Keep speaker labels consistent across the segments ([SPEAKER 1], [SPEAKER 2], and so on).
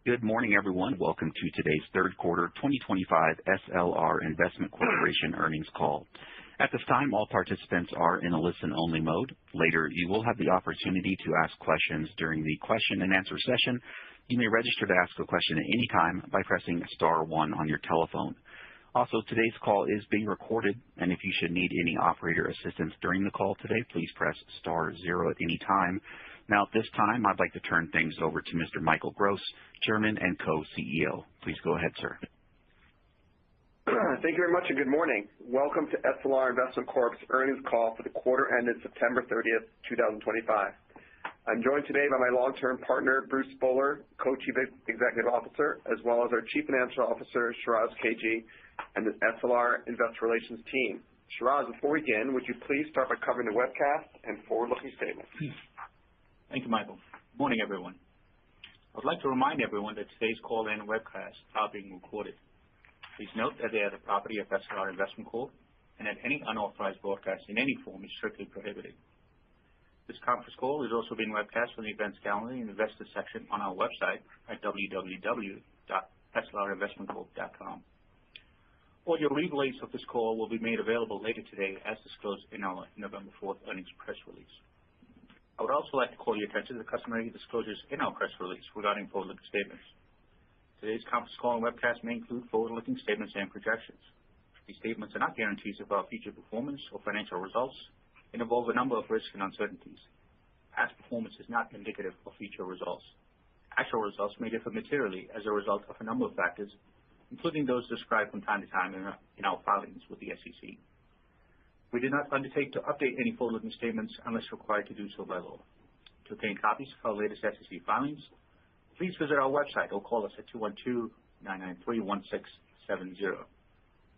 [SPEAKER 1] Good morning, everyone. Welcome to today's third quarter 2025 SLR Investment Corporation earnings call. At this time, all participants are in a listen-only mode. Later, you will have the opportunity to ask questions during the question-and-answer session. You may register to ask a question at any time by pressing star one on your telephone. Also, today's call is being recorded, and if you should need any operator assistance during the call today, please press star zero at any time. Now, at this time, I'd like to turn things over to Mr. Michael Gross, Chairman and Co-CEO. Please go ahead, sir.
[SPEAKER 2] Thank you very much and good morning. Welcome to SLR Investment Corp's earnings call for the quarter ended September 30th, 2025. I'm joined today by my long-term partner, Bruce Spohler, Co-Chief Executive Officer, as well as our Chief Financial Officer, Shiraz Kajee, and the SLR Investor Relations team. Shiraz, before we begin, would you please start by covering the webcast and forward-looking statements?
[SPEAKER 3] Thank you, Michael. Good morning, everyone. I would like to remind everyone that today's call and webcast are being recorded. Please note that they are the property of SLR Investment Corp, and that any unauthorized broadcast in any form is strictly prohibited. This conference call is also being webcast from the events gallery and investor section on our website at www.slrinvestmentcorp.com. Audio replays of this call will be made available later today as disclosed in our November 4th earnings press release. I would also like to call your attention to the customary disclosures in our press release regarding forward-looking statements. Today's conference call and webcast may include forward-looking statements and projections. These statements are not guarantees of our future performance or financial results and involve a number of risks and uncertainties. Past performance is not indicative of future results. Actual results may differ materially as a result of a number of factors, including those described from time to time in our filings with the SEC. We do not undertake to update any forward-looking statements unless required to do so by law. To obtain copies of our latest SEC filings, please visit our website or call us at 212-993-1670.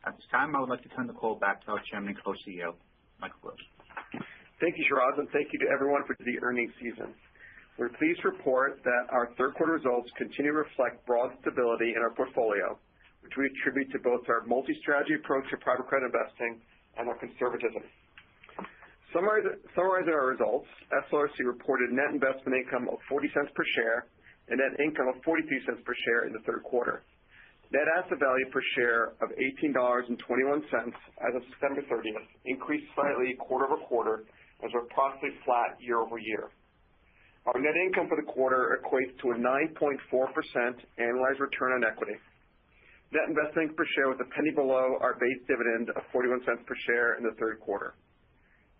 [SPEAKER 3] At this time, I would like to turn the call back to our Chairman and Co-CEO, Michael Gross.
[SPEAKER 2] Thank you, Shiraz, and thank you to everyone for the earnings season. We're pleased to report that our third quarter results continue to reflect broad stability in our portfolio, which we attribute to both our multi-strategy approach to private credit investing and our conservatism. Summarizing our results, SLRC reported net investment income of $0.40 per share and net income of $0.42 per share in the third quarter. Net asset value per share of $18.21 as of September 30th increased slightly quarter over quarter as we're approximately flat year over year. Our net income for the quarter equates to a 9.4% annualized return on equity. Net investment per share was a penny below our base dividend of 41 cents per share in the third quarter.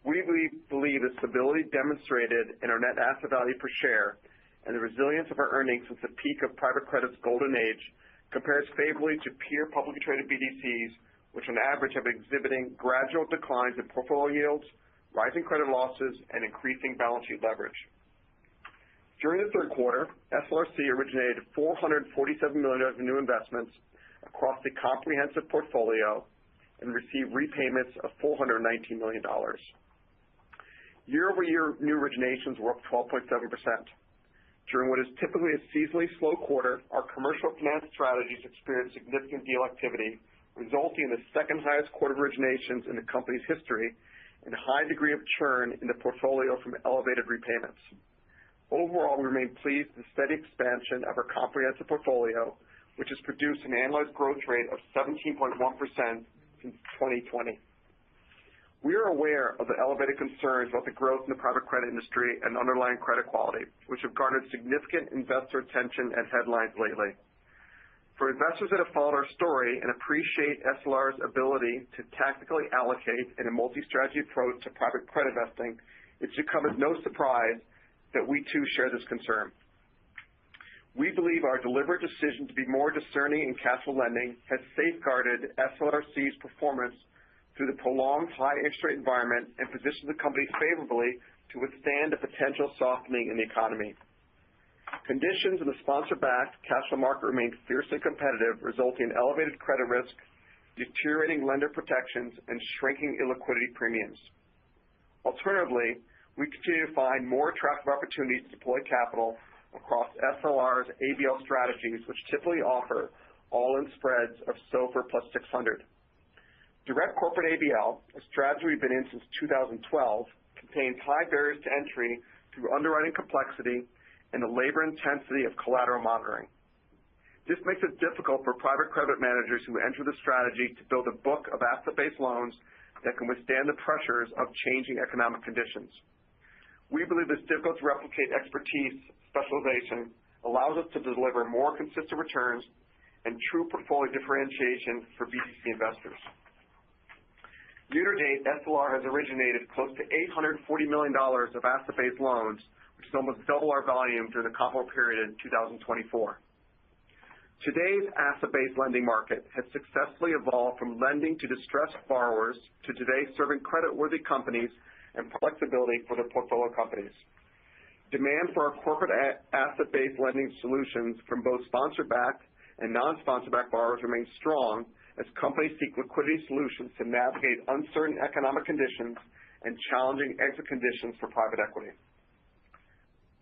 [SPEAKER 2] We believe the stability demonstrated in our net asset value per share and the resilience of our earnings since the peak of private credit's golden age compares favorably to peer publicly traded BDCs, which on average have been exhibiting gradual declines in portfolio yields, rising credit losses, and increasing balance sheet leverage. During the third quarter, SLRC originated $447 million of new investments across the comprehensive portfolio and received repayments of $419 million. Year-over-year new originations were up 12.7%. During what is typically a seasonally slow quarter, our commercial finance strategies experienced significant deal activity, resulting in the second highest quarter of originations in the company's history and a high degree of churn in the portfolio from elevated repayments. Overall, we remain pleased with the steady expansion of our comprehensive portfolio, which has produced an annualized growth rate of 17.1% since 2020. We are aware of the elevated concerns about the growth in the private credit industry and underlying credit quality, which have garnered significant investor attention and headlines lately. For investors that have followed our story and appreciate SLR's ability to tactically allocate in a multi-strategy approach to private credit investing, it should come as no surprise that we too share this concern. We believe our deliberate decision to be more discerning in cash flow lending has safeguarded SLRC's performance through the prolonged high interest rate environment and positioned the company favorably to withstand a potential softening in the economy. Conditions in the sponsor-backed cash flow market remain fiercely competitive, resulting in elevated credit risk, deteriorating lender protections, and shrinking illiquidity premiums. Alternatively, we continue to find more attractive opportunities to deploy capital across SLR's ABL strategies, which typically offer all-in spreads of SOFR plus 600. Direct corporate ABL, a strategy we've been in since 2012, contains high barriers to entry through underwriting complexity and the labor intensity of collateral monitoring. This makes it difficult for private credit managers who enter the strategy to build a book of asset-based loans that can withstand the pressures of changing economic conditions. We believe this difficult to replicate expertise specialization allows us to deliver more consistent returns and true portfolio differentiation for BDC investors. Year to date, SLR has originated close to $840 million of asset-based loans, which is almost double our volume during the comparable period in 2024. Today's asset-based lending market has successfully evolved from lending to distressed borrowers to today serving credit-worthy companies and flexibility for their portfolio companies. Demand for our corporate asset-based lending solutions from both sponsor-backed and non-sponsor-backed borrowers remains strong as companies seek liquidity solutions to navigate uncertain economic conditions and challenging exit conditions for private equity.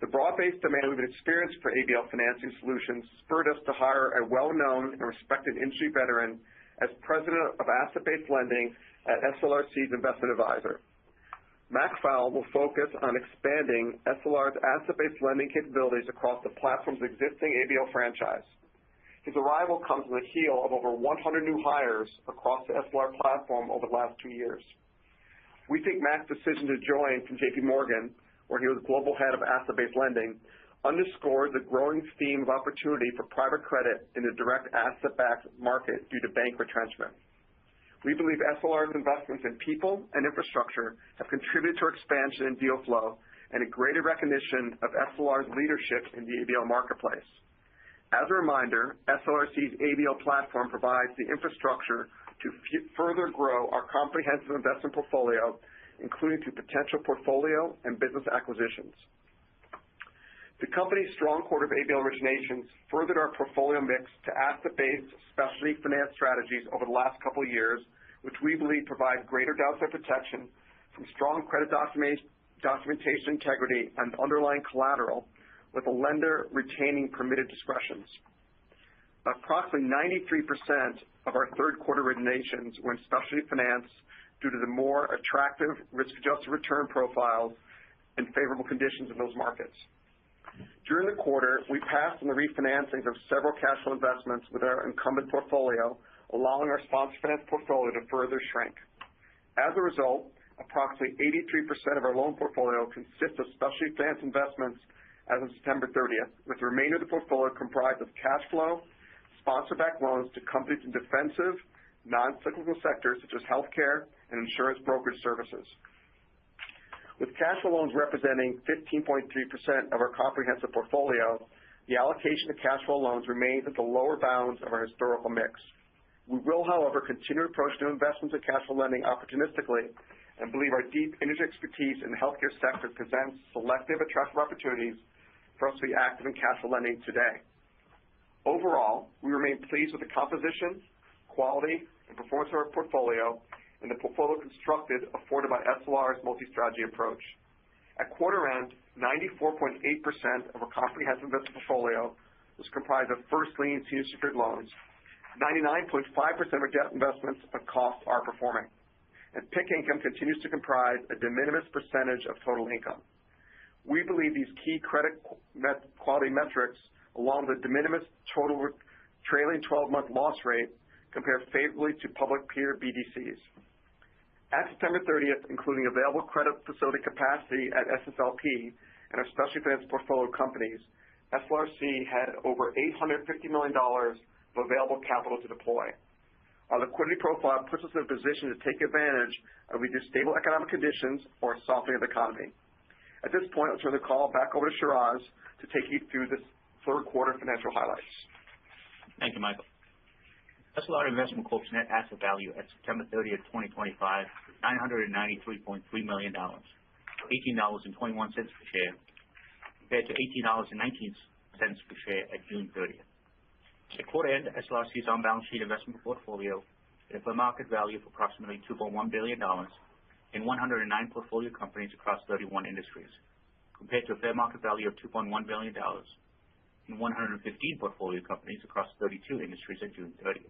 [SPEAKER 2] The broad-based demand we've experienced for ABL financing solutions spurred us to hire a well-known and respected industry veteran as president of asset-based lending at SLRC's investment advisor. Mac Fowle will focus on expanding SLR's asset-based lending capabilities across the platform's existing ABL franchise. His arrival comes on the heel of over 100 new hires across the SLR platform over the last 2 years. We think Mac's decision to join from JP Morgan, where he was global head of asset-based lending, underscores the growing theme of opportunity for private credit in the direct asset-backed market due to bank retrenchment. We believe SLR's investments in people and infrastructure have contributed to our expansion in deal flow and a greater recognition of SLR's leadership in the ABL marketplace. As a reminder, SLRC's ABL platform provides the infrastructure to further grow our comprehensive investment portfolio, including through potential portfolio and business acquisitions. The company's strong quarter of ABL originations furthered our portfolio mix to asset-based specialty finance strategies over the last couple of years, which we believe provide greater downside protection from strong credit documentation integrity and underlying collateral, with a lender retaining permitted discretions. Approximately 93% of our third quarter originations were in specialty finance due to the more attractive risk-adjusted return profiles and favorable conditions in those markets. During the quarter, we passed on the refinancings of several cash flow investments with our incumbent portfolio, allowing our sponsor finance portfolio to further shrink. As a result, approximately 83% of our loan portfolio consists of specialty finance investments as of September 30th, with the remainder of the portfolio comprised of cash flow, sponsor-backed loans to companies in defensive, non-cyclical sectors such as healthcare and insurance brokerage services. With cash flow loans representing 15.3% of our comprehensive portfolio, the allocation of cash flow loans remains at the lower bounds of our historical mix. We will, however, continue to approach new investments in cash flow lending opportunistically and believe our deep industry expertise in the healthcare sector presents selective, attractive opportunities for us to be active in cash flow lending today. Overall, we remain pleased with the composition, quality, and performance of our portfolio and the portfolio constructed afforded by SLR's multi-strategy approach. At quarter end, 94.8% of our comprehensive investment portfolio was comprised of first lien senior secured loans. 99.5% of our debt investments at cost are performing, and PIK income continues to comprise a de minimis percentage of total income. We believe these key credit quality metrics, along with the de minimis total trailing 12-month loss rate, compare favorably to public peer BDCs. At September 30th, including available credit facility capacity at SSLP and our specialty finance portfolio companies, SLRC had over $850 million of available capital to deploy. Our liquidity profile puts us in a position to take advantage of either stable economic conditions or a softening of the economy. At this point, I'll turn the call back over to Shiraz to take you through this third quarter financial highlights.
[SPEAKER 3] Thank you, Michael. SLR Investment Corp's net asset value at September 30th, 2025, $993.3 million, $18.21 per share, compared to $18.19 per share at June 30th. At quarter end, SLRC's on-balance sheet investment portfolio had a fair market value of approximately $2.1 billion in 109 portfolio companies across 31 industries, compared to a fair market value of $2.1 billion in 115 portfolio companies across 32 industries at June 30th.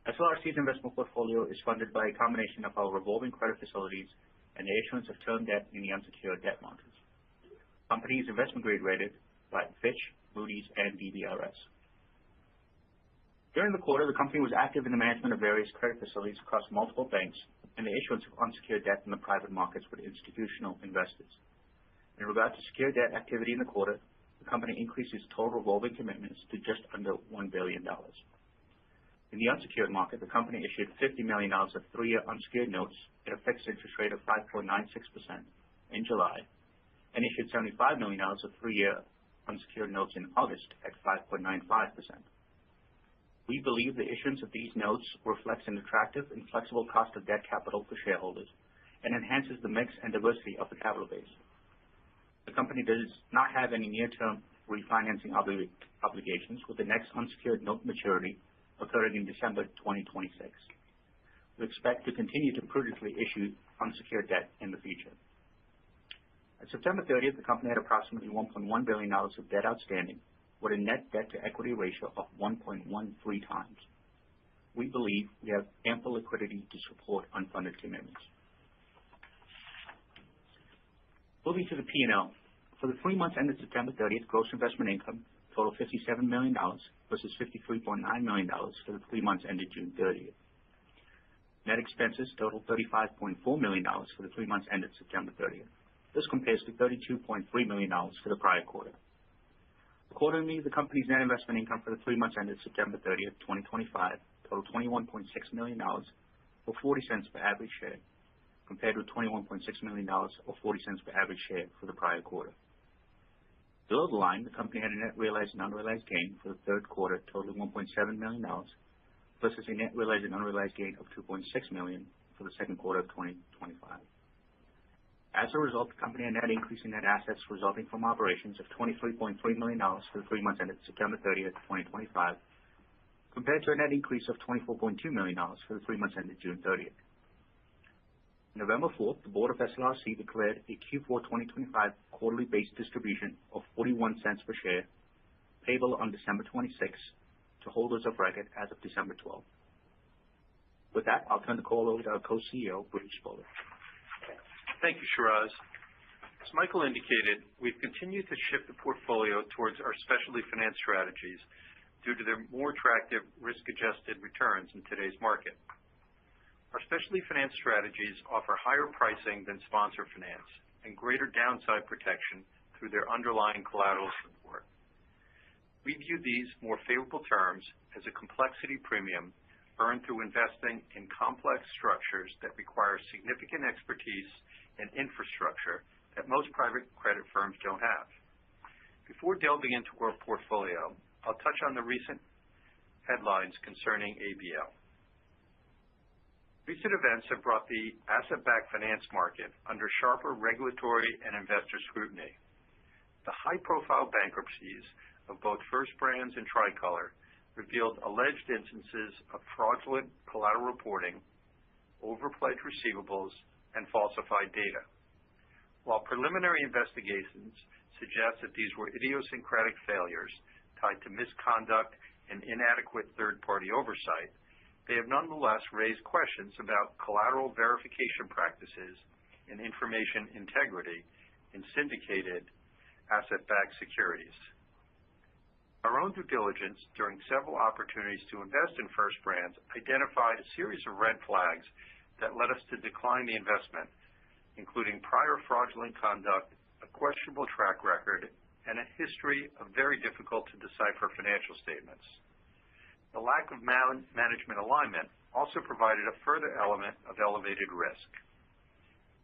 [SPEAKER 3] SLRC's investment portfolio is funded by a combination of our revolving credit facilities and the issuance of term debt in the unsecured debt markets. The company is investment grade rated by Fitch, Moody's, and DBRS. During the quarter, the company was active in the management of various credit facilities across multiple banks and the issuance of unsecured debt in the private markets with institutional investors. In regard to secured debt activity in the quarter, the company increased its total revolving commitments to just under $1 billion. In the unsecured market, the company issued $50 million of 3-year unsecured notes at a fixed interest rate of 5.96% in July, and issued $75 million of 3-year unsecured notes in August at 5.95%. We believe the issuance of these notes reflects an attractive and flexible cost of debt capital for shareholders and enhances the mix and diversity of the capital base. The company does not have any near-term refinancing obligations, with the next unsecured note maturity occurring in December 2026. We expect to continue to prudently issue unsecured debt in the future. At September 30th, the company had approximately $1.1 billion of debt outstanding, with a net debt-to-equity ratio of 1.13 times. We believe we have ample liquidity to support unfunded commitments. Moving to the P&L. For the 3 months ended September 30th, gross investment income totaled $57 million versus $53.9 million for the 3 months ended June 30th. Net expenses totaled $35.4 million for the 3 months ended September 30th. This compares to $32.3 million for the prior quarter. Accordingly, the company's net investment income for the 3 months ended September 30th, 2025 totaled $21.6 million, or 40 cents per average share, compared with $21.6 million, or 40 cents per average share for the prior quarter. Below the line, the company had a net realized and unrealized gain for the third quarter totaling $1.7 million versus a net realized and unrealized gain of $2.6 million for the second quarter of 2025. As a result, the company had a net increase in net assets resulting from operations of $23.3 million for the 3 months ended September 30th, 2025, compared to a net increase of $24.2 million for the 3 months ended June 30th. November 4th, the Board of SLRC declared a Q4 2025 quarterly base distribution of 41 cents per share, payable on December 26th to holders of record as of December 12th. With that, I'll turn the call over to our co-CEO, Bruce Spohler.
[SPEAKER 4] Thank you, Shiraz. As Michael indicated, we've continued to shift the portfolio towards our specialty finance strategies due to their more attractive risk-adjusted returns in today's market. Our specialty finance strategies offer higher pricing than sponsor finance and greater downside protection through their underlying collateral support. We view these more favorable terms as a complexity premium earned through investing in complex structures that require significant expertise and infrastructure that most private credit firms don't have. Before delving into our portfolio, I'll touch on the recent headlines concerning ABL. Recent events have brought the asset-backed finance market under sharper regulatory and investor scrutiny. The high-profile bankruptcies of both First Brands and Tricolor revealed alleged instances of fraudulent collateral reporting, overpledged receivables, and falsified data. While preliminary investigations suggest that these were idiosyncratic failures tied to misconduct and inadequate third-party oversight, they have nonetheless raised questions about collateral verification practices and information integrity in syndicated asset-backed securities. Our own due diligence during several opportunities to invest in First Brands identified a series of red flags that led us to decline the investment, including prior fraudulent conduct, a questionable track record, and a history of very difficult to decipher financial statements. The lack of management alignment also provided a further element of elevated risk.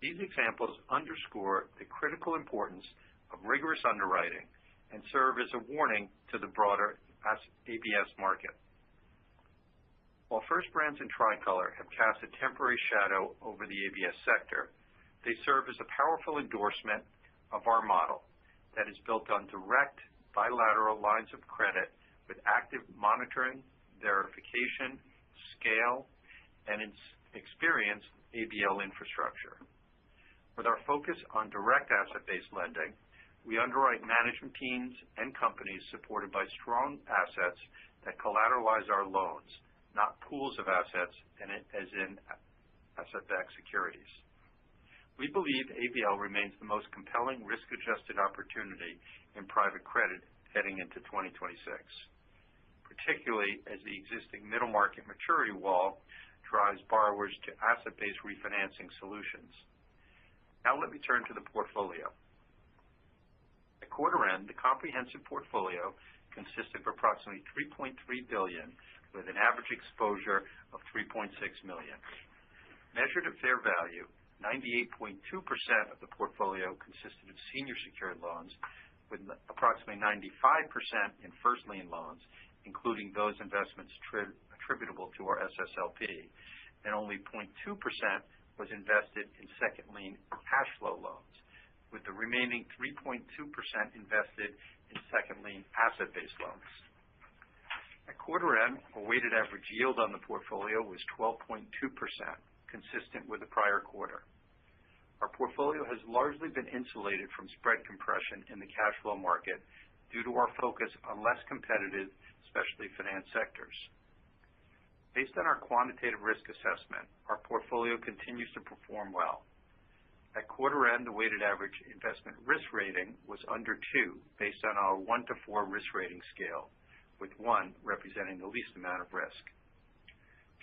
[SPEAKER 4] These examples underscore the critical importance of rigorous underwriting and serve as a warning to the broader ABS market. While First Brands and Tricolor have cast a temporary shadow over the ABS sector, they serve as a powerful endorsement of our model that is built on direct bilateral lines of credit with active monitoring, verification, scale, and experienced ABL infrastructure. With our focus on direct asset-based lending, we underwrite management teams and companies supported by strong assets that collateralize our loans, not pools of assets as in asset-backed securities. We believe ABL remains the most compelling risk-adjusted opportunity in private credit heading into 2026. particularly as the existing middle market maturity wall drives borrowers to asset-based refinancing solutions. Now let me turn to the portfolio. At quarter end, the comprehensive portfolio consisted of approximately $3.3 billion with an average exposure of $3.6 million. Measured at fair value, 98.2% of the portfolio consisted of senior secured loans, with approximately 95% in first lien loans, including those investments attributable to our SSLP, and only 0.2% was invested in second lien cash flow loans, with the remaining 3.2% invested in second lien asset-based loans. At quarter end, a weighted average yield on the portfolio was 12.2%, consistent with the prior quarter. Our portfolio has largely been insulated from spread compression in the cash flow market due to our focus on less competitive, specialty finance sectors. Based on our quantitative risk assessment, our portfolio continues to perform well. At quarter end, the weighted average investment risk rating was under 2 based on our 1 to 4 risk rating scale, with 1 representing the least amount of risk.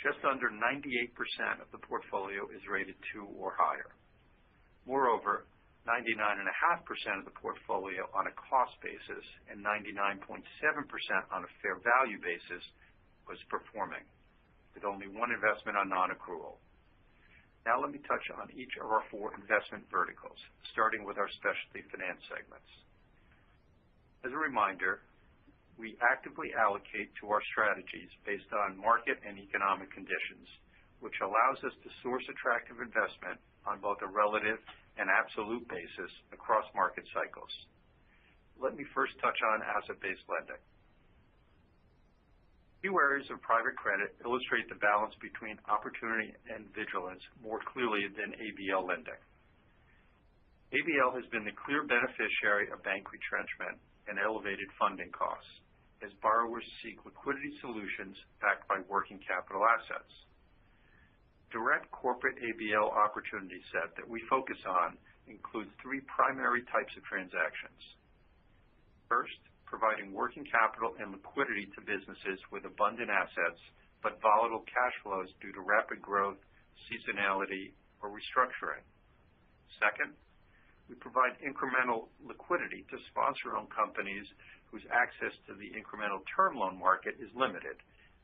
[SPEAKER 4] Just under 98% of the portfolio is rated 2 or higher. Moreover, 99.5% of the portfolio on a cost basis and 99.7% on a fair value basis was performing, with only 1 investment on non-accrual. Now let me touch on each of our 4 investment verticals, starting with our specialty finance segments. As a reminder, we actively allocate to our strategies based on market and economic conditions, which allows us to source attractive investment on both a relative and absolute basis across market cycles. Let me first touch on asset-based lending. Few areas of private credit illustrate the balance between opportunity and vigilance more clearly than ABL lending. ABL has been the clear beneficiary of bank retrenchment and elevated funding costs as borrowers seek liquidity solutions backed by working capital assets. Direct corporate ABL opportunity set that we focus on includes 3 primary types of transactions. First, providing working capital and liquidity to businesses with abundant assets but volatile cash flows due to rapid growth, seasonality, or restructuring. Second, we provide incremental liquidity to sponsor-owned companies whose access to the incremental term loan market is limited,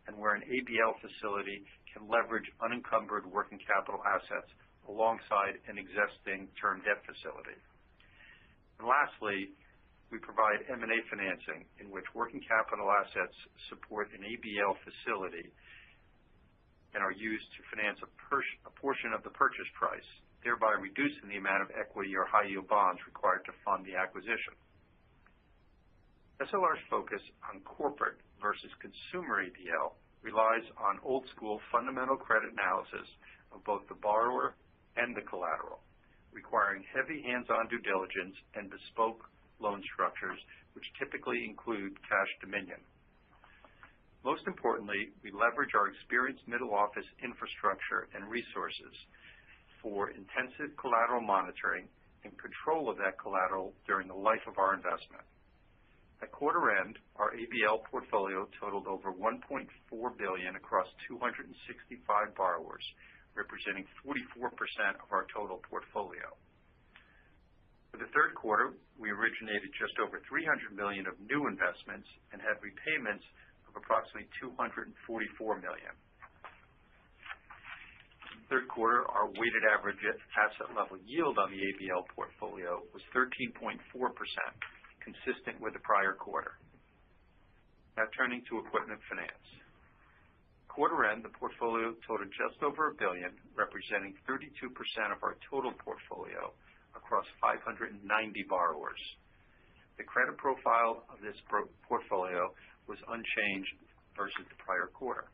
[SPEAKER 4] and where an ABL facility can leverage unencumbered working capital assets alongside an existing term debt facility. And lastly, we provide M&A financing in which working capital assets support an ABL facility and are used to finance a portion of the purchase price, thereby reducing the amount of equity or high-yield bonds required to fund the acquisition. SLR's focus on corporate versus consumer ABL relies on old-school fundamental credit analysis of both the borrower and the collateral, requiring heavy hands-on due diligence and bespoke loan structures, which typically include cash dominion. Most importantly, we leverage our experienced middle office infrastructure and resources for intensive collateral monitoring and control of that collateral during the life of our investment. At quarter end, our ABL portfolio totaled over $1.4 billion across 265 borrowers, representing 44% of our total portfolio. For the third quarter, we originated just over $300 million of new investments and had repayments of approximately $244 million. Third quarter, our weighted average asset level yield on the ABL portfolio was 13.4%. Consistent with the prior quarter. Now turning to equipment finance. Quarter end, the portfolio totaled just over $1 billion, representing 32% of our total portfolio across 590 borrowers. The credit profile of this portfolio was unchanged versus the prior quarter.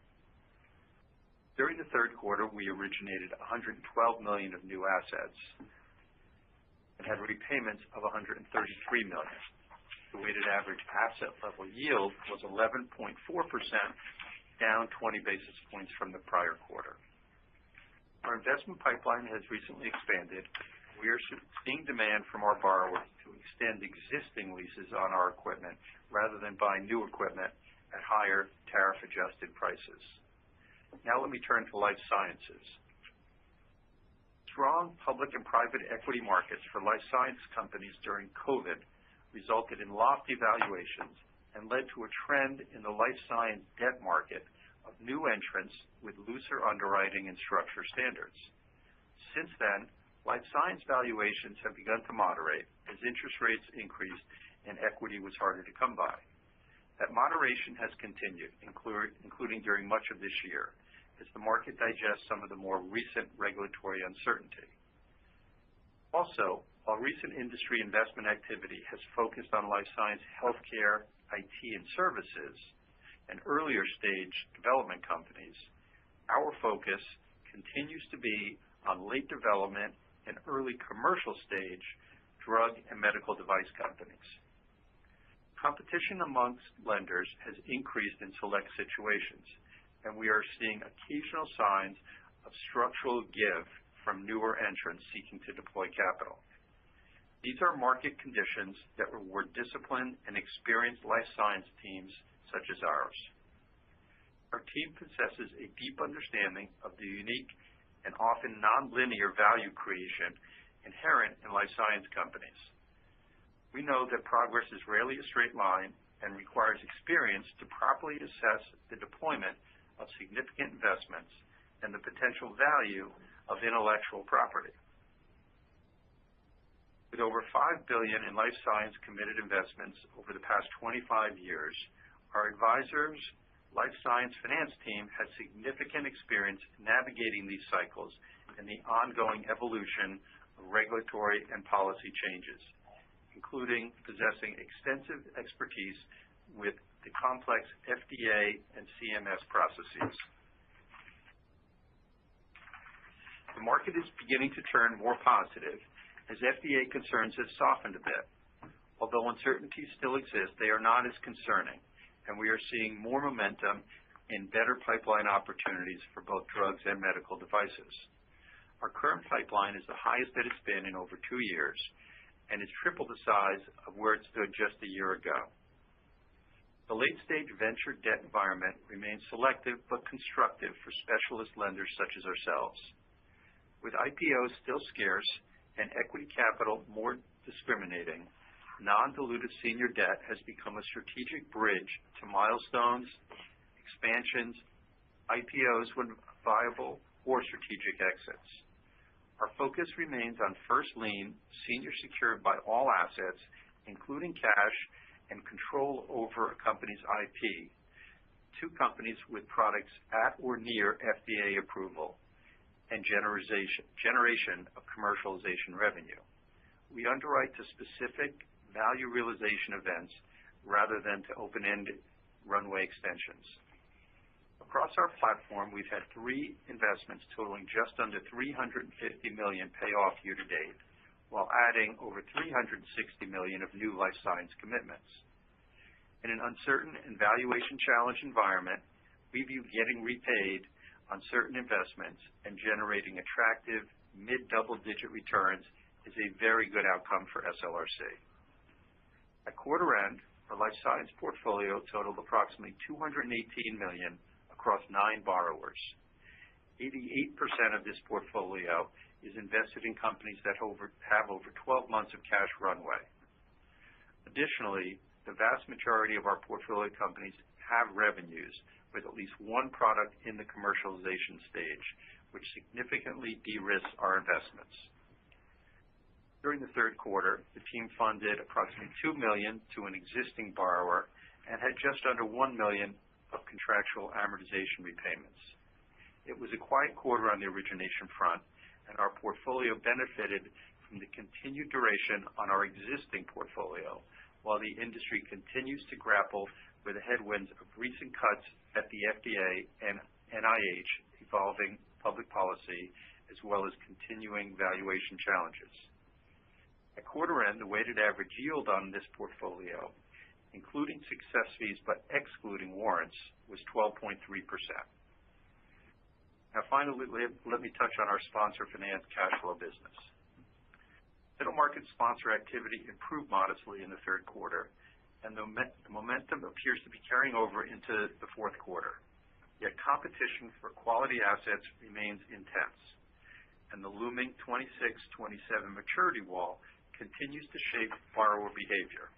[SPEAKER 4] During the third quarter, we originated $112 million of new assets and had repayments of $133 million. The weighted average asset level yield was 11.4%, down 20 basis points from the prior quarter. Our investment pipeline has recently expanded. We are seeing demand from our borrowers to extend existing leases on our equipment rather than buy new equipment at higher tariff-adjusted prices. Now let me turn to life sciences. Strong public and private equity markets for life science companies during COVID resulted in lofty valuations and led to a trend in the life science debt market of new entrants with looser underwriting and structure standards. Since then, life science valuations have begun to moderate as interest rates increased and equity was harder to come by. That moderation has continued, including during much of this year, as the market digests some of the more recent regulatory uncertainty. Also, while recent industry investment activity has focused on life science, healthcare, IT, and services, and earlier stage development companies, our focus continues to be on late development and early commercial stage drug and medical device companies. Competition amongst lenders has increased in select situations, and we are seeing occasional signs of structural give from newer entrants seeking to deploy capital. These are market conditions that reward disciplined and experienced life science teams such as ours. Our team possesses a deep understanding of the unique and often nonlinear value creation inherent in life science companies. We know that progress is rarely a straight line and requires experience to properly assess the deployment of significant investments and the potential value of intellectual property. With over $5 billion in life science committed investments over the past 25 years, our advisors' life science finance team has significant experience navigating these cycles and the ongoing evolution of regulatory and policy changes, including possessing extensive expertise with the complex FDA and CMS processes. The market is beginning to turn more positive as FDA concerns have softened a bit. Although uncertainties still exist, they are not as concerning, and we are seeing more momentum in better pipeline opportunities for both drugs and medical devices. Our current pipeline is the highest that it's been in over 2 years, and is triple the size of where it stood just a year ago. The late-stage venture debt environment remains selective but constructive for specialist lenders such as ourselves. With IPOs still scarce and equity capital more discriminating, non-dilutive senior debt has become a strategic bridge to milestones, expansions, IPOs when viable, or strategic exits. Our focus remains on first lien, senior secured by all assets, including cash and control over a company's IP, to companies with products at or near FDA approval, and generation of commercialization revenue. We underwrite to specific value realization events rather than to open-ended runway extensions. Across our platform, we've had 3 investments totaling just under $350 million pay off year to date, while adding over $360 million of new life science commitments. In an uncertain and valuation-challenged environment, we view getting repaid on certain investments and generating attractive mid-double-digit returns is a very good outcome for SLRC. At quarter end, our life science portfolio totaled approximately $218 million across 9 borrowers. 88% of this portfolio is invested in companies that have over 12 months of cash runway. Additionally, the vast majority of our portfolio companies have revenues with at least one product in the commercialization stage, which significantly de-risks our investments. During the third quarter, the team funded approximately $2 million to an existing borrower and had just under $1 million of contractual amortization repayments. It was a quiet quarter on the origination front, and our portfolio benefited from the continued duration on our existing portfolio, while the industry continues to grapple with the headwinds of recent cuts at the FDA and NIH, evolving public policy, as well as continuing valuation challenges. At quarter end, the weighted average yield on this portfolio, including success fees but excluding warrants, was 12.3%. Now finally, let me touch on our sponsor finance cash flow business. Middle market sponsor activity improved modestly in the third quarter and the momentum appears to be carrying over into the fourth quarter. Yet competition for quality assets remains intense, and the looming 26-27 maturity wall continues to shape borrower behavior.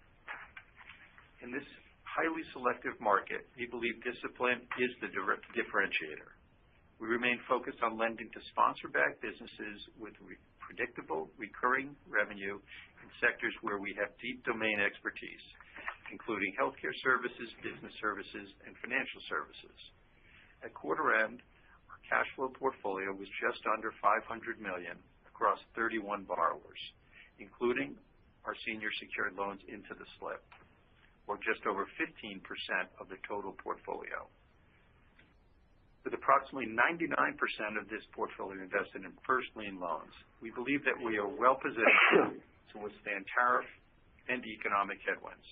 [SPEAKER 4] In this highly selective market, we believe discipline is the differentiator. We remain focused on lending to sponsor-backed businesses with predictable, recurring revenue in sectors where we have deep domain expertise, including healthcare services, business services, and financial services. At quarter end, our cash flow portfolio was just under $500 million across 31 borrowers, including our senior secured loans into the SLIP, or just over 15% of the total portfolio. With approximately 99% of this portfolio invested in first lien loans, we believe that we are well positioned to withstand tariff and economic headwinds.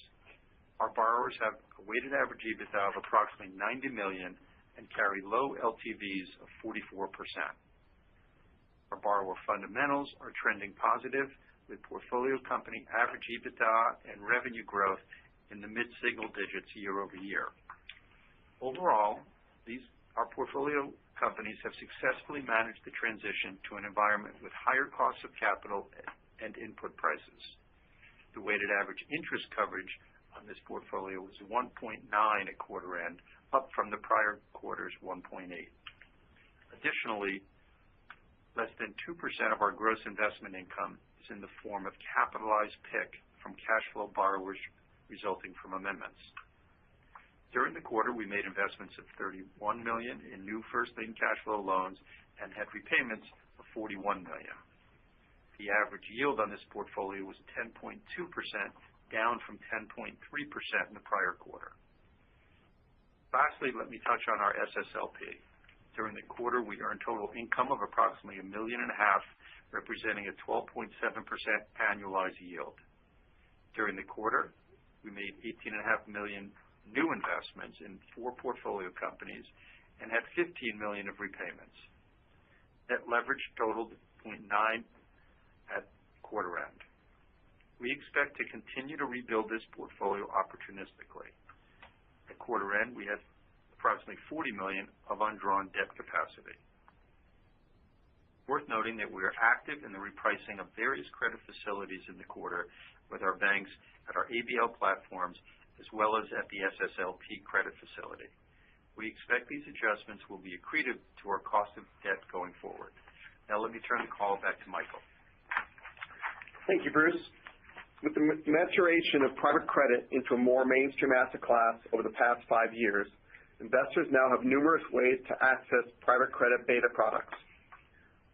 [SPEAKER 4] Our borrowers have a weighted average EBITDA of approximately $90 million and carry low LTVs of 44%. Our borrower fundamentals are trending positive, with portfolio company average EBITDA and revenue growth in the mid-single digits year over year. Overall, our portfolio companies have successfully managed the transition to an environment with higher costs of capital and input prices. The weighted average interest coverage on this portfolio was 1.9 at quarter end, up from the prior quarter's 1.8. Additionally, less than 2% of our gross investment income is in the form of capitalized PIK from cash flow borrowers resulting from amendments. During the quarter, we made investments of $31 million in new first lien cash flow loans and had repayments of $41 million. The average yield on this portfolio was 10.2%, down from 10.3% in the prior quarter. Lastly, let me touch on our SSLP. During the quarter, we earned total income of approximately $1.5 million, representing a 12.7% annualized yield. During the quarter, we made $18.5 million new investments in 4 portfolio companies and had $15 million of repayments. Net leverage totaled 0.9 at quarter end. We expect to continue to rebuild this portfolio opportunistically. At quarter end, we had approximately $40 million of undrawn debt capacity. Worth noting that we are active in the repricing of various credit facilities in the quarter with our banks at our ABL platforms, as well as at the SSLP credit facility. We expect these adjustments will be accretive to our cost of debt going forward. Now let me turn the call back to Michael.
[SPEAKER 2] Thank you, Bruce. With the maturation of private credit into a more mainstream asset class over the past 5 years, investors now have numerous ways to access private credit beta products.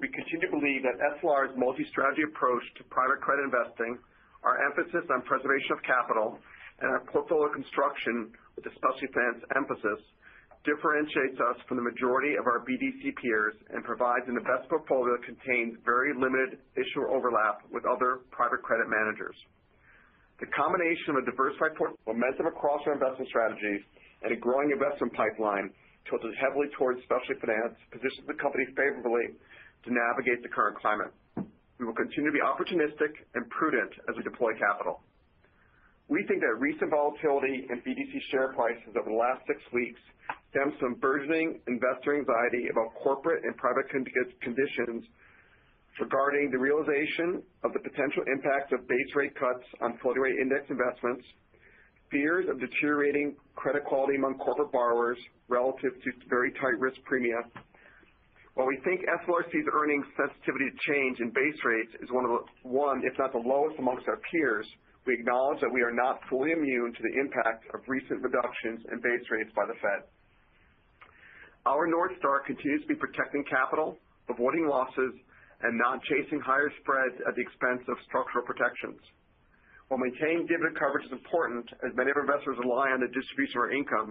[SPEAKER 2] We continue to believe that SLR's multi-strategy approach to private credit investing, our emphasis on preservation of capital, and our portfolio construction with a specialty finance emphasis differentiates us from the majority of our BDC peers and provides an investment portfolio that contains very limited issuer overlap with other private credit managers. The combination of a diversified momentum across our investment strategies and a growing investment pipeline tilted heavily towards specialty finance positions the company favorably to navigate the current climate. We will continue to be opportunistic and prudent as we deploy capital. We think that recent volatility in BDC share prices over the last 6 weeks stems from burgeoning investor anxiety about corporate and private conditions regarding the realization of the potential impact of base rate cuts on floating rate index investments, fears of deteriorating credit quality among corporate borrowers relative to very tight risk premia. While we think SLRC's earnings sensitivity to change in base rates is one, if not the lowest amongst our peers, we acknowledge that we are not fully immune to the impact of recent reductions in base rates by the Fed. Our North Star continues to be protecting capital, avoiding losses, and not chasing higher spreads at the expense of structural protections. While maintaining dividend coverage is important, as many of our investors rely on the distribution of our income,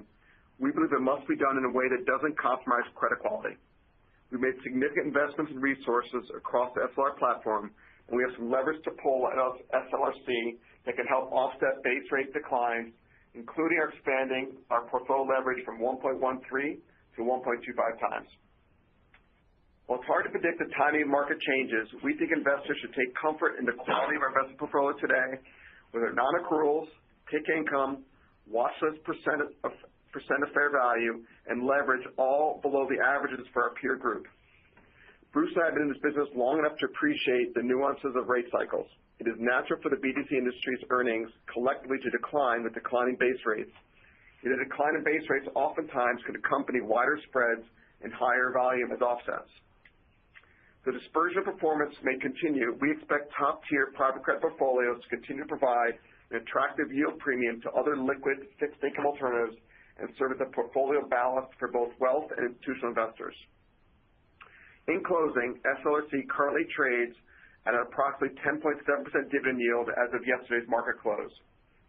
[SPEAKER 2] we believe it must be done in a way that doesn't compromise credit quality. We've made significant investments in resources across the SLR platform, and we have some leverage to pull at SLRC that can help offset base rate declines, including expanding our portfolio leverage from 1.13 to 1.25 times. While it's hard to predict the timing of market changes, we think investors should take comfort in the quality of our investment portfolio today, with our non-accruals, PIK income, watchlist percent of fair value, and leverage all below the averages for our peer group. Bruce and I have been in this business long enough to appreciate the nuances of rate cycles. It is natural for the BDC industry's earnings collectively to decline with declining base rates. Yet a decline in base rates oftentimes could accompany wider spreads and higher volume as offsets. The dispersion of performance may continue. We expect top-tier private credit portfolios to continue to provide an attractive yield premium to other liquid fixed income alternatives and serve as a portfolio ballast for both wealth and institutional investors. In closing, SLRC currently trades at an approximately 10.7% dividend yield as of yesterday's market close,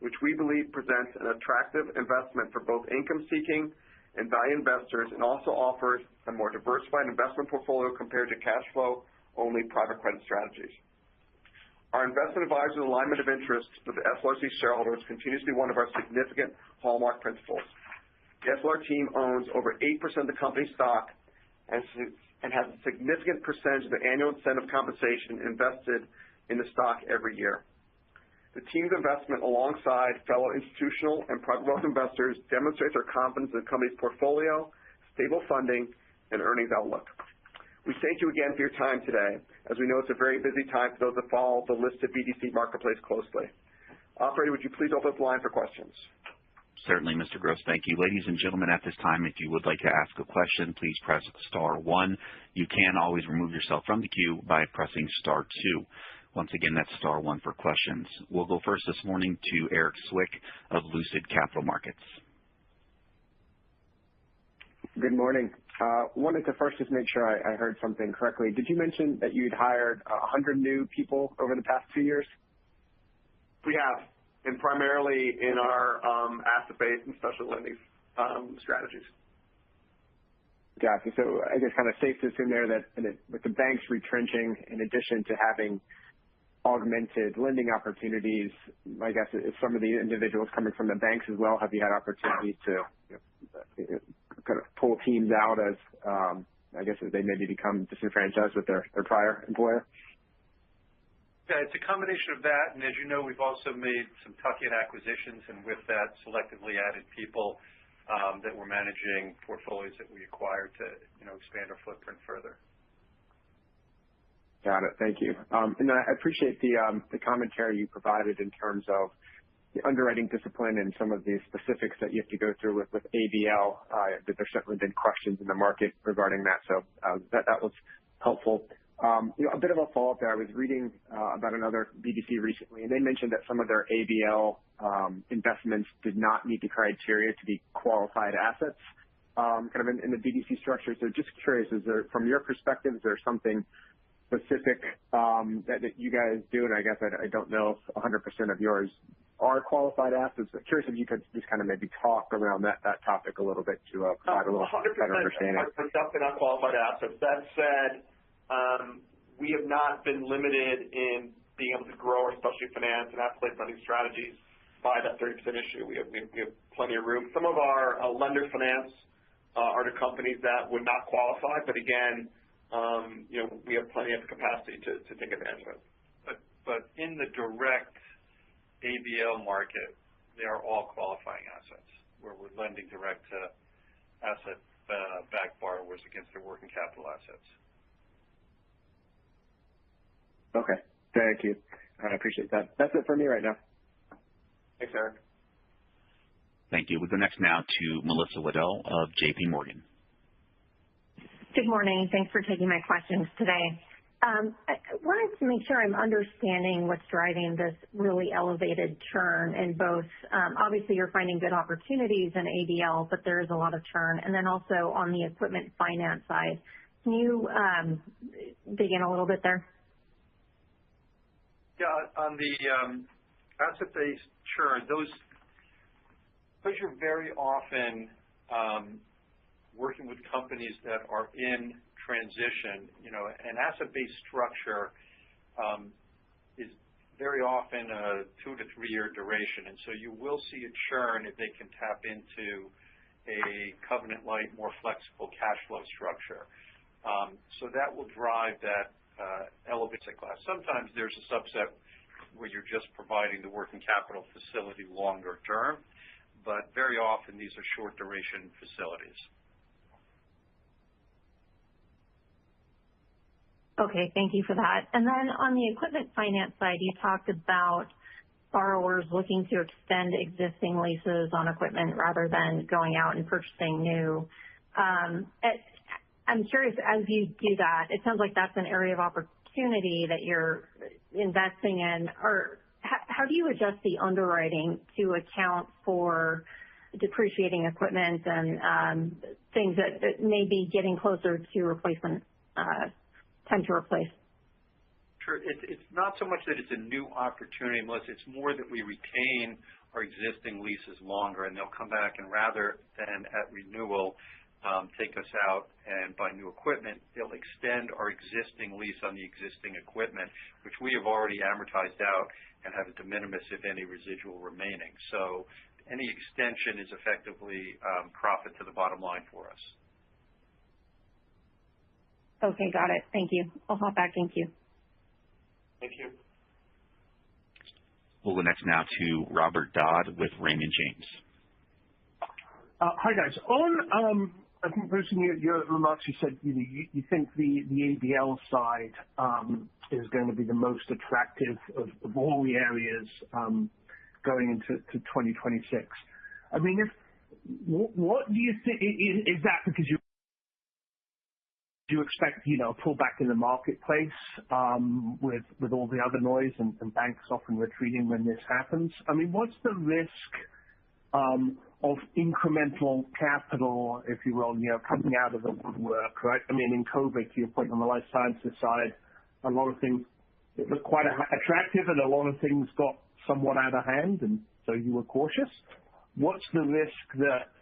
[SPEAKER 2] which we believe presents an attractive investment for both income-seeking and value investors, and also offers a more diversified investment portfolio compared to cash flow-only private credit strategies. Our investment advisor's alignment of interest with the SLRC shareholders continues to be one of our significant hallmark principles. The SLR team owns over 8% of the company's stock and has a significant percentage of the annual incentive compensation invested in the stock every year. The team's investment alongside fellow institutional and private wealth investors demonstrates our confidence in the company's portfolio, stable funding, and earnings outlook. We thank you again for your time today, as we know it's a very busy time for those that follow the listed BDC marketplace closely. Operator, would you please open up the line for questions?
[SPEAKER 1] Certainly, Mr. Gross. Thank you. Ladies and gentlemen, at this time, if you would like to ask a question, please press star 1. You can always remove yourself from the queue by pressing star 2. Once again, that's star 1 for questions. We'll go first this morning to Eric Swick of Lucid Capital Markets.
[SPEAKER 5] Good morning. Wanted to first just make sure I heard something correctly. Did you mention that you'd hired 100 new people over the past 2 years?
[SPEAKER 2] We have, and primarily in our asset-based and special lending strategies.
[SPEAKER 5] Gotcha. So I guess kind of safe to assume there that with the banks retrenching, in addition to having augmented lending opportunities, I guess if some of the individuals coming from the banks as well, have you had opportunities to kind of pull teams out as, I guess, as they maybe become disenfranchised with their prior employer?
[SPEAKER 4] Yeah, it's a combination of that, and as you know, we've also made some tuck-in acquisitions, and with that, selectively added people that we're managing portfolios that we acquired to, expand our footprint further.
[SPEAKER 5] Got it. Thank you. And I appreciate the commentary you provided in terms of the underwriting discipline and some of the specifics that you have to go through with ABL. That there's certainly been questions in the market regarding that, so that was helpful. A bit of a follow-up there. I was reading about another BDC recently, and they mentioned that some of their ABL investments did not meet the criteria to be qualified assets, kind of in the BDC structure. So just curious, from your perspective, is there something specific that you guys do? And I guess I don't know if 100% of yours are qualified assets, but curious if you could just kind of maybe talk around that topic a little bit to provide a little better understanding.
[SPEAKER 2] 100% are qualified assets. That said, we have not been limited in being able to grow our specialty finance and asset-based lending strategies by that 30% issue. We have plenty of room. Some of our lender finance are to companies that would not qualify, but again, we have plenty of capacity to take advantage of it.
[SPEAKER 4] But in the direct ABL market, they are all qualifying assets, where we're lending direct to asset-backed borrowers against their working capital assets.
[SPEAKER 5] Okay. Thank you. I appreciate that. That's it for me right now.
[SPEAKER 2] Thanks, Eric.
[SPEAKER 1] Thank you. We go next now to Melissa Waddell of J.P. Morgan.
[SPEAKER 6] Good morning. Thanks for taking my questions today. I wanted to make sure I'm understanding what's driving this really elevated churn in both. Obviously, you're finding good opportunities in ABL, but there is a lot of churn. And then also on the equipment finance side, can you dig in a little bit there?
[SPEAKER 4] Yeah, on the asset-based churn, those are very often working with companies that are in transition. An asset-based structure is very often a 2 to 3 year duration, and so you will see a churn if they can tap into a covenant-light, more flexible cash flow structure. So that will drive that elevated class. Sometimes there's a subset where you're just providing the working capital facility longer term, but very often these are short duration facilities.
[SPEAKER 6] Okay, thank you for that. And then on the equipment finance side, you talked about borrowers looking to extend existing leases on equipment rather than going out and purchasing new. I'm curious, as you do that, it sounds like that's an area of opportunity that you're investing in. Or how do you adjust the underwriting to account for depreciating equipment and things that may be getting closer to replacement time to replace?
[SPEAKER 4] Sure. It's not so much that it's a new opportunity, Melissa. It's more that we retain our existing leases longer, and they'll come back, and rather than at renewal take us out and buy new equipment, they'll extend our existing lease on the existing equipment, which we have already amortized out and have a de minimis, if any, residual remaining. So any extension is effectively profit to the bottom line for us.
[SPEAKER 6] Okay, got it. Thank you. I'll hop back. Thank you.
[SPEAKER 2] Thank you.
[SPEAKER 1] We'll go next now to Robert Dodd with Raymond James.
[SPEAKER 7] Hi, guys. I think, Bruce, in your remarks, you said you think the ABL side is going to be the most attractive of all the areas going into 2026. I mean, what do you think? Is that because you expect a pullback in the marketplace with all the other noise and banks often retreating when this happens? I mean, what's the risk of incremental capital, if you will, coming out of the woodwork, right? I mean, in COVID, to your point on the life sciences side, a lot of things looked quite attractive, and a lot of things got somewhat out of hand, and so you were cautious. What's the risk that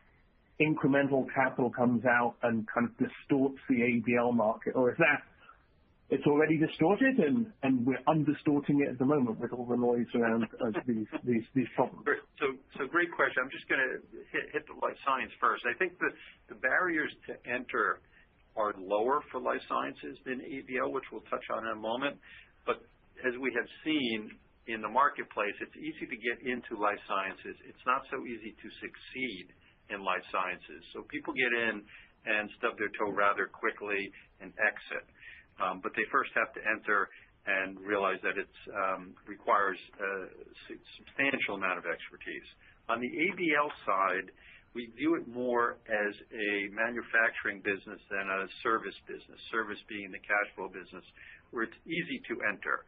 [SPEAKER 7] incremental capital comes out and kind of distorts the ABL market, or is that it's already distorted and we're undistorting it at the moment with all the noise around these problems?
[SPEAKER 4] So great question. I'm just going to hit the life science first. I think the barriers to enter are lower for life sciences than ABL, which we'll touch on in a moment. But as we have seen in the marketplace, it's easy to get into life sciences. It's not so easy to succeed in life sciences. So people get in and stub their toe rather quickly and exit. But they first have to enter and realize that it requires a substantial amount of expertise. On the ABL side, we view it more as a manufacturing business than a service business, service being the cash flow business, where it's easy to enter.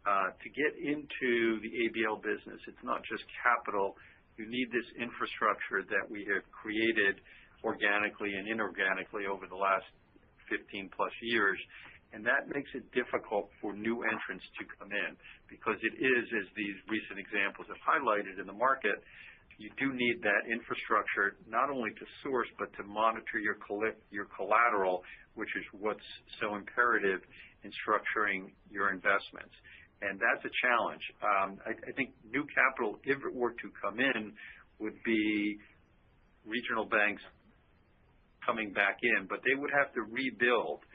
[SPEAKER 4] To get into the ABL business, it's not just capital. You need this infrastructure that we have created organically and inorganically over the last 15 plus years. And that makes it difficult for new entrants to come in because it is, as these recent examples have highlighted in the market, you do need that infrastructure not only to source but to monitor your collateral, which is what's so imperative in structuring your investments. And that's a challenge. I think new capital, if it were to come in, would be regional banks coming back in, but they would have to rebuild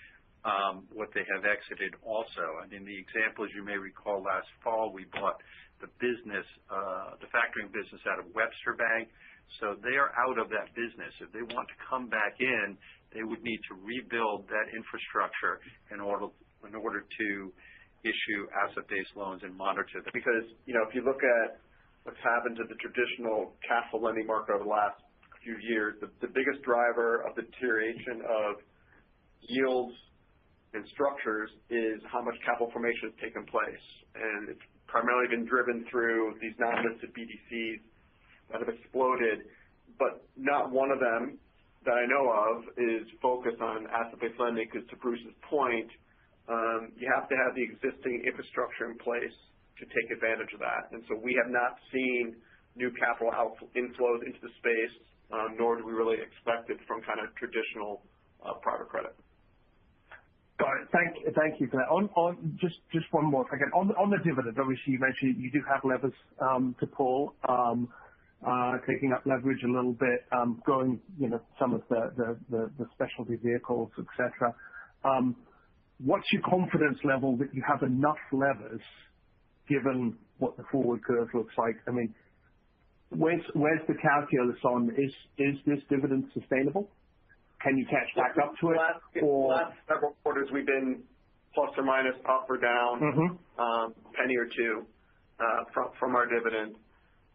[SPEAKER 4] what they have exited also. I mean, the example, as you may recall, last fall we bought the factoring business out of Webster Bank. So they are out of that business. If they want to come back in, they would need to rebuild that infrastructure in order to issue asset-based loans and monitor them.
[SPEAKER 2] Because, if you look at what's happened to the traditional cash flow lending market over the last few years, the biggest driver of the deterioration of yields and structures is how much capital formation has taken place. And it's primarily been driven through these non-listed BDCs that have exploded, but not one of them that I know of is focused on asset-based lending because, to Bruce's point, you have to have the existing infrastructure in place to take advantage of that. And so we have not seen new capital inflows into the space, nor do we really expect it from kind of traditional private credit.
[SPEAKER 7] Got it. Thank you for that. Just one more, if I can. On the dividend, obviously you mentioned you do have levers to pull, taking up leverage a little bit, growing some of the specialty vehicles, etc. What's your confidence level that you have enough levers, given what the forward curve looks like. I mean, where's the calculus on is this dividend sustainable? Can you catch back up to it?
[SPEAKER 2] Last several quarters, we've been plus or minus up or down penny or two from our dividend.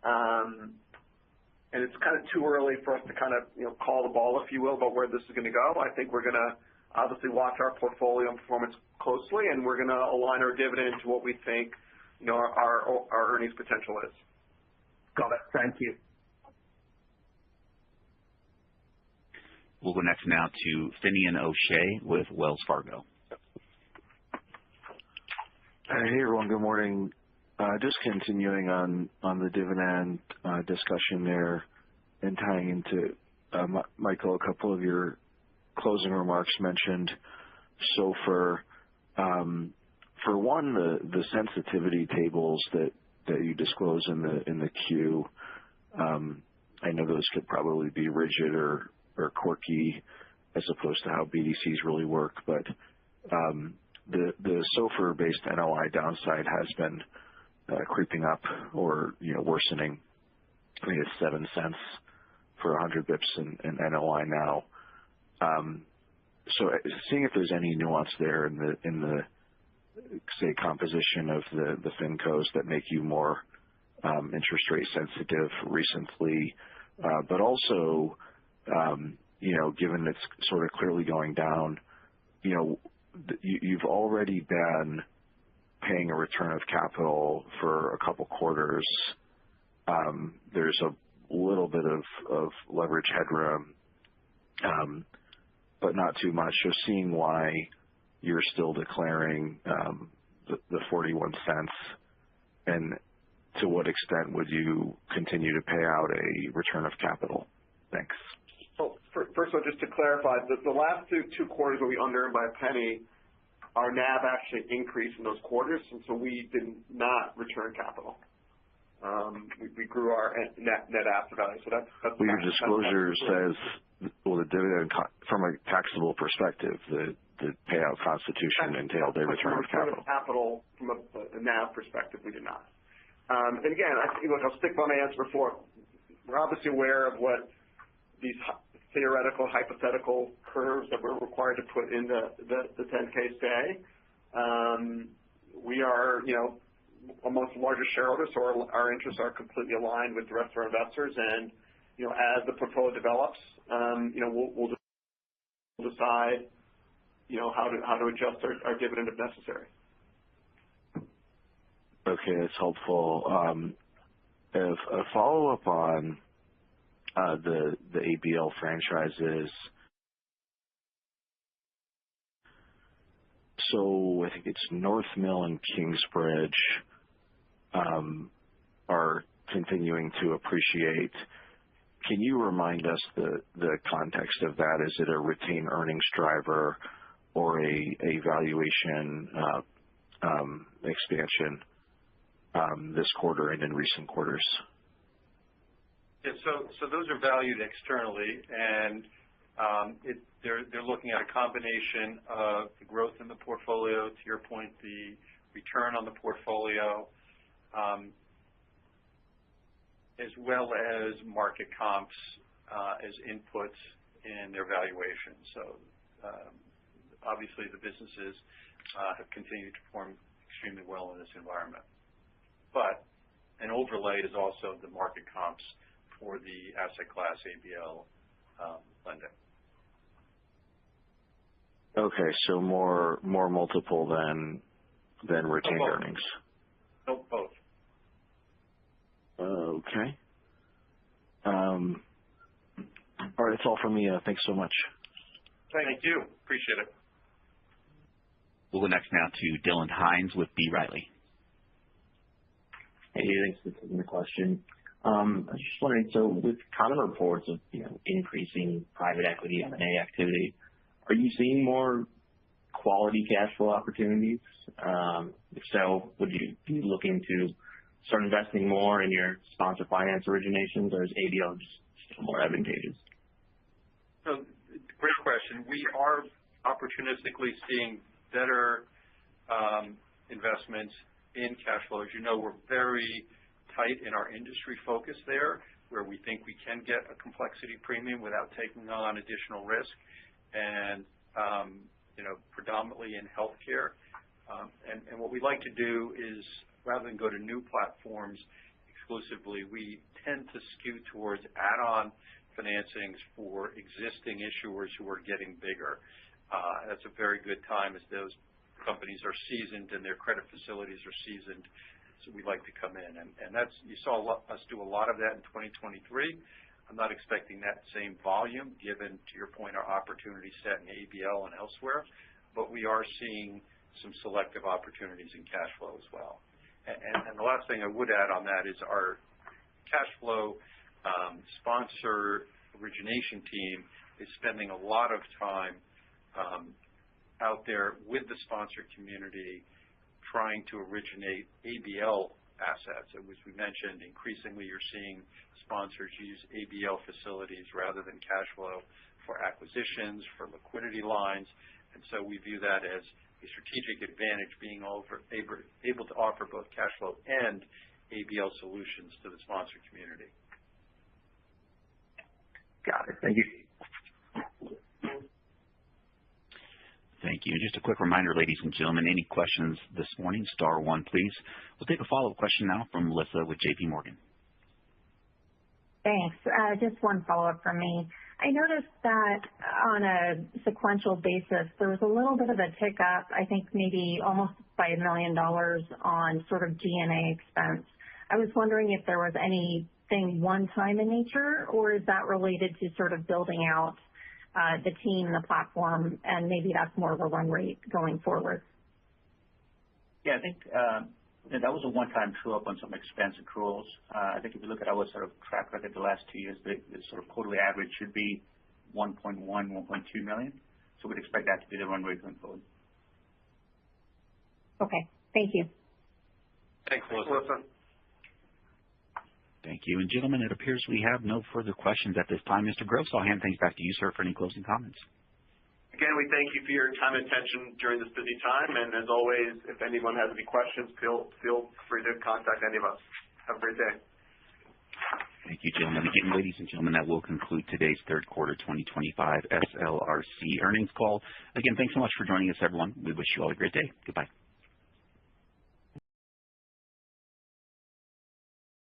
[SPEAKER 2] And it's kind of too early for us to kind of call the ball, if you will, about where this is going to go. I think we're going to obviously watch our portfolio and performance closely, and we're going to align our dividend to what we think our earnings potential is.
[SPEAKER 7] Got it. Thank you.
[SPEAKER 1] We'll go next now to Finian O'Shea with Wells Fargo.
[SPEAKER 8] Hey, everyone. Good morning. Just continuing on the dividend discussion there and tying into, Michael, a couple of your closing remarks mentioned SOFR. For one, the sensitivity tables that you disclose in the Q, I know those could probably be rigid or quirky as opposed to how BDCs really work, but the SOFR-based NOI downside has been creeping up or worsening. I think it's 7 cents for 100 bips in NOI now. So seeing if there's any nuance there in the say composition of the FinCos that make you more interest rate sensitive recently, but also given it's sort of clearly going down, you've already been paying a return of capital for a couple quarters. There's a little bit of leverage headroom, but not too much. So seeing why you're still declaring the 41 cents, and to what extent would you continue to pay out a return of capital? Thanks.
[SPEAKER 2] So first of all, just to clarify, the last two quarters where we under-earned by a penny, our NAV actually increased in those quarters, and so we did not return capital. We grew our net asset value. So that's
[SPEAKER 8] well, your disclosure says, well, the dividend from a taxable perspective, the payout constitution entailed a return of capital.
[SPEAKER 2] From a NAV perspective, we did not. And again, I'll stick by my answer before. We're obviously aware of what these theoretical, hypothetical curves that we're required to put in the 10K say. We are, amongst the largest shareholders, so our interests are completely aligned with the rest of our investors. And as the portfolio develops, we'll decide, how to adjust our dividend if necessary.
[SPEAKER 8] Okay, that's helpful. A follow-up on the ABL franchises. So I think it's North Mill and Kingsbridge are continuing to appreciate. Can you remind us the context of that? Is it a retained earnings driver or a valuation expansion this quarter and in recent quarters?
[SPEAKER 4] Yeah, so those are valued externally, and they're looking at a combination of the growth in the portfolio, to your point, the return on the portfolio, as well as market comps as inputs in their valuation. So obviously the businesses have continued to perform extremely well in this environment. But an overlay is also the market comps for the asset class ABL lending.
[SPEAKER 8] Okay, so more multiple than retained earnings.
[SPEAKER 4] No, both.
[SPEAKER 8] Okay. All right, that's all from me. Thanks so much.
[SPEAKER 4] Thank you. Appreciate it.
[SPEAKER 1] We'll go next now to Dylan Hines with B. Riley.
[SPEAKER 9] Hey, thanks for taking the question. I was just wondering, so with common reports of increasing private equity M&A activity, are you seeing more quality cash flow opportunities? If so, would you be looking to start investing more in your sponsor finance originations, or is ABL just still more advantageous?
[SPEAKER 4] So, great question. We are opportunistically seeing better investments in cash flow. As you know, we're very tight in our industry focus there, where we think we can get a complexity premium without taking on additional risk, and predominantly in healthcare. And what we like to do is, rather than go to new platforms exclusively, we tend to skew towards add-on financings for existing issuers who are getting bigger. That's a very good time as those companies are seasoned and their credit facilities are seasoned. So we like to come in, and you saw us do a lot of that in 2023. I'm not expecting that same volume, given, to your point, our opportunity set in ABL and elsewhere, but we are seeing some selective opportunities in cash flow as well. And the last thing I would add on that is our cash flow sponsor origination team is spending a lot of time out there with the sponsor community trying to originate ABL assets. As we mentioned, increasingly you're seeing sponsors use ABL facilities rather than cash flow for acquisitions, for liquidity lines, and so we view that as a strategic advantage, being able to offer both cash flow and ABL solutions to the sponsor community.
[SPEAKER 9] Got it. Thank you.
[SPEAKER 1] Thank you. Just a quick reminder, ladies and gentlemen, any questions this morning, star one, please. We'll take a follow-up question now from Melissa with J.P. Morgan.
[SPEAKER 6] Thanks. Just one follow-up from me. I noticed that on a sequential basis, there was a little bit of a tick up, I think maybe almost by $1 million on sort of G&A expense. I was wondering if there was anything one-time in nature, or is that related to sort of building out the team, the platform, and maybe that's more of a run rate going forward?
[SPEAKER 3] Yeah, I think that was a one-time true-up on some expense accruals. I think if you look at our sort of track record the last 2 years, the sort of quarterly average should be $1.1, $1.2 million. So we'd expect that to be the run rate going forward.
[SPEAKER 6] Okay. Thank you.
[SPEAKER 4] Thanks, Melissa.
[SPEAKER 1] Thank you. And gentlemen, it appears we have no further questions at this time. Mr. Gross, I'll hand things back to you, sir, for any closing comments.
[SPEAKER 2] Again, we thank you for your time and attention during this busy time. And as always, if anyone has any questions, feel free to contact any of us. Have a great day.
[SPEAKER 1] Thank you, gentlemen. Again, ladies and gentlemen, that will conclude today's third quarter 2025 SLRC earnings call. Again, thanks so much for joining us, everyone. We wish you all a great day. Goodbye.